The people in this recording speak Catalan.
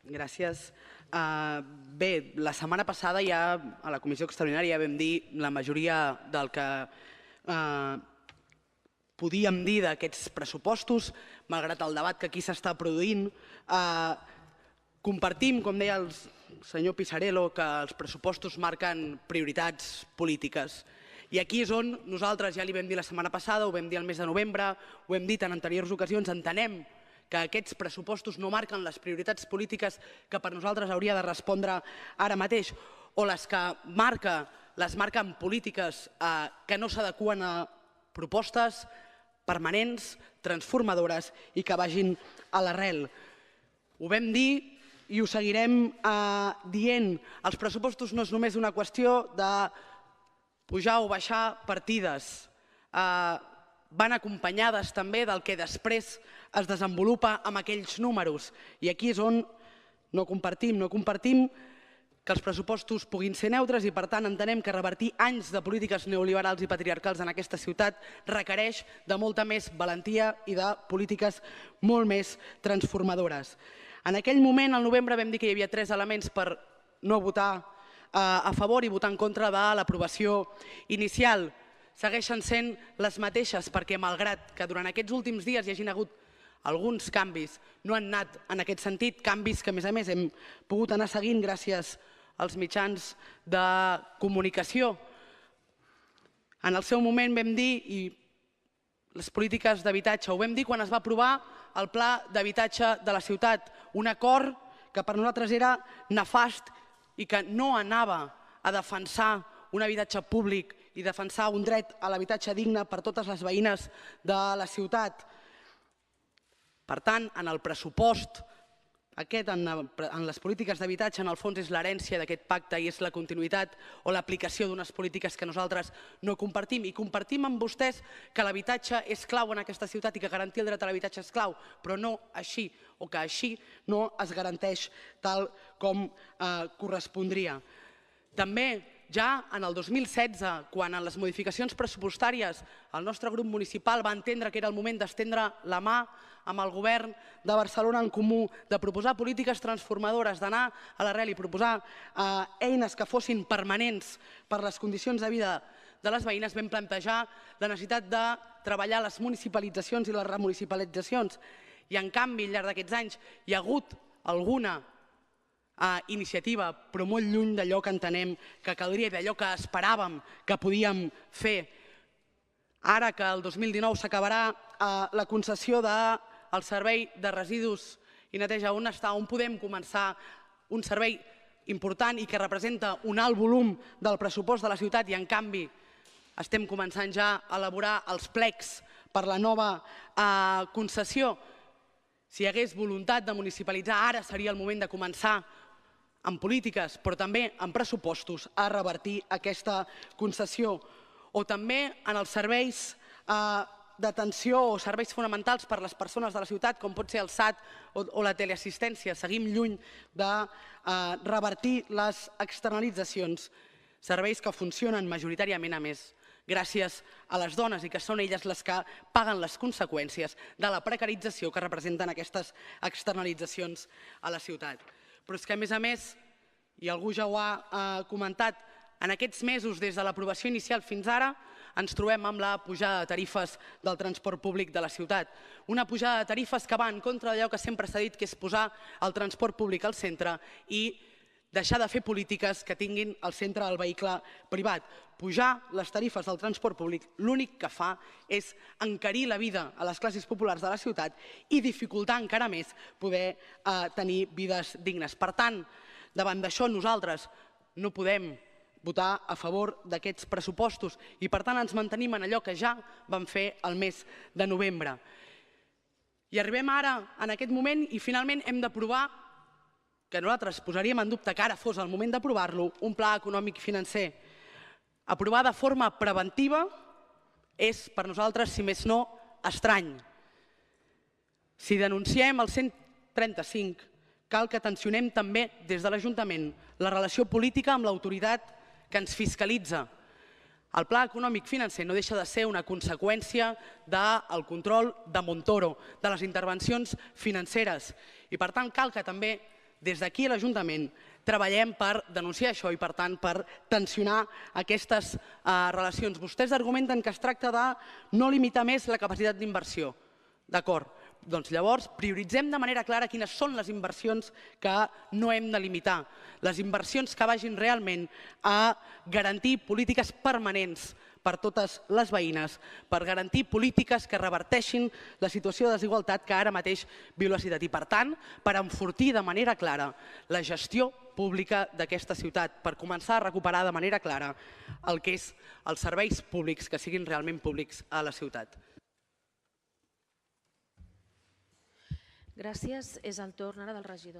Gràcies. Bé, la setmana passada ja a la comissió extraordinària ja vam dir la majoria del que podíem dir d'aquests pressupostos, malgrat el debat que aquí s'està produint. Compartim, com deia el senyor Pisarello, que els pressupostos marquen prioritats polítiques. I aquí és on nosaltres, ja li vam dir la setmana passada, ho vam dir el mes de novembre, ho hem dit en anteriors ocasions, entenem que aquests pressupostos no marquen les prioritats polítiques que per nosaltres hauria de respondre ara mateix, o les que les marquen polítiques que no s'adeqüen a propostes permanents, transformadores i que vagin a l'arrel. Ho vam dir i ho seguirem dient. Els pressupostos no és només una qüestió de pujar o baixar partides. Van acompanyades també del que després es desenvolupa amb aquells números. I aquí és on no compartim que els pressupostos puguin ser neutres i, per tant, entenem que revertir anys de polítiques neoliberals i patriarcals en aquesta ciutat requereix de molta més valentia i de polítiques molt més transformadores. En aquell moment, al novembre, vam dir que hi havia 3 elements per no votar a favor i votar en contra de l'aprovació inicial. Segueixen sent les mateixes perquè, malgrat que durant aquests últims dies hi hagin hagut alguns canvis, no han anat en aquest sentit, canvis que, a més, hem pogut anar seguint gràcies als mitjans de comunicació. En el seu moment vam dir, i les polítiques d'habitatge, ho vam dir quan es va aprovar el Pla d'Habitatge de la ciutat, un acord que per nosaltres era nefast i que no anava a defensar un habitatge públic i defensar un dret a l'habitatge digne per totes les veïnes de la ciutat. Per tant, en el pressupost aquest, en les polítiques d'habitatge, en el fons és l'herència d'aquest pacte i és la continuïtat o l'aplicació d'unes polítiques que nosaltres no compartim. I compartim amb vostès que l'habitatge és clau en aquesta ciutat i que garantir el dret a l'habitatge és clau, però no així, o que així no es garanteix tal com correspondria. També ja en el 2016, quan en les modificacions pressupostàries el nostre grup municipal va entendre que era el moment d'estendre la mà amb el govern de Barcelona en Comú, de proposar polítiques transformadores, d'anar a l'arrel i proposar eines que fossin permanents per les condicions de vida de les veïnes, vam plantejar la necessitat de treballar les municipalitzacions i les remunicipalitzacions. I en canvi, al llarg d'aquests anys, hi ha hagut alguna iniciativa, però molt lluny d'allò que entenem que caldria i d'allò que esperàvem que podíem fer. Ara que el 2019 s'acabarà la concessió del servei de residus i neteja on està, on podem començar un servei important i que representa un alt volum del pressupost de la ciutat i, en canvi, estem començant ja a elaborar els plecs per la nova concessió. Si hi hagués voluntat de municipalitzar, ara seria el moment de començar amb polítiques, però també amb pressupostos, a revertir aquesta concessió. O també en els serveis d'atenció o serveis fonamentals per a les persones de la ciutat, com pot ser el SAT o la teleassistència. Seguim lluny de revertir les externalitzacions. Serveis que funcionen majoritàriament, a més, gràcies a les dones i que són elles les que paguen les conseqüències de la precarització que representen aquestes externalitzacions a la ciutat. Però és que, a més, i algú ja ho ha comentat, en aquests mesos, des de l'aprovació inicial fins ara, ens trobem amb la pujada de tarifes del transport públic de la ciutat. Una pujada de tarifes que va en contra d'allò que sempre s'ha dit, que és posar el transport públic al centre i deixar de fer polítiques que tinguin al centre el vehicle privat. Pujar les tarifes del transport públic l'únic que fa és encarir la vida a les classes populars de la ciutat i dificultar encara més poder tenir vides dignes. Per tant, davant d'això nosaltres no podem votar a favor d'aquests pressupostos i, per tant, ens mantenim en allò que ja vam fer el mes de novembre. I arribem ara, en aquest moment, i finalment hem d'aprovar, que nosaltres posaríem en dubte que ara fos el moment d'aprovar-lo, un pla econòmic i financer. Aprovar de forma preventiva és, per nosaltres, si més no, estrany. Si denunciem el 135, cal que tensionem també des de l'Ajuntament la relació política amb l'autoritat que ens fiscalitza. El pla econòmic financer no deixa de ser una conseqüència del control de Montoro, de les intervencions financeres. I, per tant, cal que també des d'aquí a l'Ajuntament treballem per denunciar això i, per tant, per tensionar aquestes relacions. Vostès argumenten que es tracta de no limitar més la capacitat d'inversió. D'acord. Doncs llavors prioritzem de manera clara quines són les inversions que no hem de limitar. Les inversions que vagin realment a garantir polítiques permanents per totes les veïnes, per garantir polítiques que reverteixin la situació de desigualtat que ara mateix viu la ciutat i, per tant, per enfortir de manera clara la gestió pública d'aquesta ciutat, per començar a recuperar de manera clara el que és els serveis públics que siguin realment públics a la ciutat. Gràcies. És el torn ara del regidor.